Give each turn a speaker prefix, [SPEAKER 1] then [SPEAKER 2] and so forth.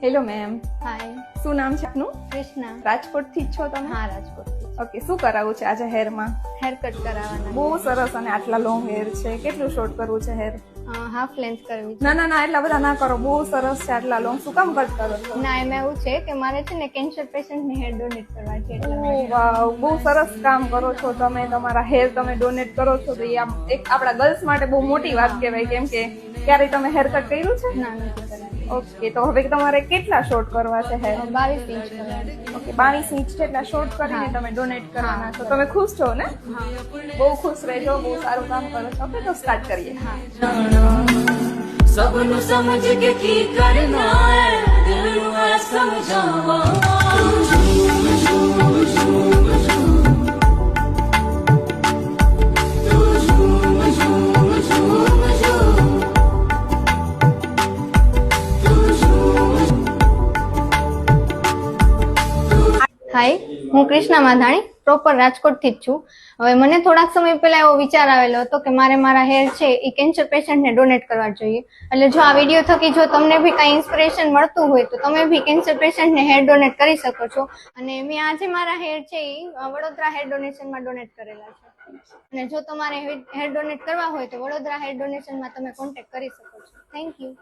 [SPEAKER 1] Hello ma'am,
[SPEAKER 2] હાય,
[SPEAKER 1] શું નામ છે આપનું?
[SPEAKER 2] કૃષ્ણા.
[SPEAKER 1] રાજકોટથી જ છો તમે?
[SPEAKER 2] હા, રાજકોટથી.
[SPEAKER 1] ઓકે, શું કરાવવું છે આજે હેરમાં?
[SPEAKER 2] હેર કટ કરાવવાના.
[SPEAKER 1] બહુ સરસ, અને આટલા લોંગ હેર છે. કેટલું શોર્ટ કરવું છે હેર?
[SPEAKER 2] હાફ લેન્થ કરવી છે.
[SPEAKER 1] ના ના ના, એટલા બધા ના કરો. બહુ સરસ છે આટલા લોંગ. શું કામ કટ કરો છો?
[SPEAKER 2] ના, એમાં એવું છે કે મારે છે ને કેન્સર પેશન્ટને હેર ડોનેટ કરવા છે એટલે
[SPEAKER 1] ઓહ વાવ, બહુ સરસ કામ કરો છો તમે. તમારા હેર તમે ડોનેટ કરો છો તો એ આમ એક આપણા ગર્લ્સ માટે બહુ મોટી વાત કહેવાય, કેમ કે ક્યારે તમે હેર કટ કર્યું છે?
[SPEAKER 2] ના નથી કરાવી.
[SPEAKER 1] ઓકે, તો હવે તમારે કેટલા શોર્ટ કરવા છે હેર?
[SPEAKER 2] 22 ઇંચ કરવાની.
[SPEAKER 1] ઓકે, 22 ઇંચ જેટલા શોર્ટ કરીને તમે ડોનેટ કરવાના છો. તમે ખુશ છો ને? બહુ ખુશ રહેજો, બહુ સારું કામ કરો છો. ઓકે, તો સ્ટાર્ટ કરીએ.
[SPEAKER 3] सबनु समझ के की करना है दिल नु है समझावा
[SPEAKER 2] હાય, હું કૃષ્ણા માધાણી, પ્રોપર રાજકોટથી જ છું. હવે મને થોડાક સમય પહેલા એવો વિચાર આવેલો હતો કે મારે મારા હેર છે એ કેન્સર પેશન્ટને ડોનેટ કરવા જોઈએ. એટલે જો આ વિડીયો થકી જો તમને બી કાંઈ ઇન્સ્પિરેશન મળતું હોય તો તમે બી કેન્સર પેશન્ટને હેર ડોનેટ કરી શકો છો. અને મેં આજે મારા હેર છે એ વડોદરા હેર ડોનેશનમાં ડોનેટ કરેલા છે. અને જો તમારે હેર ડોનેટ કરવા હોય તો વડોદરા હેર ડોનેશનમાં તમે કોન્ટેક્ટ કરી શકો છો. Thank you.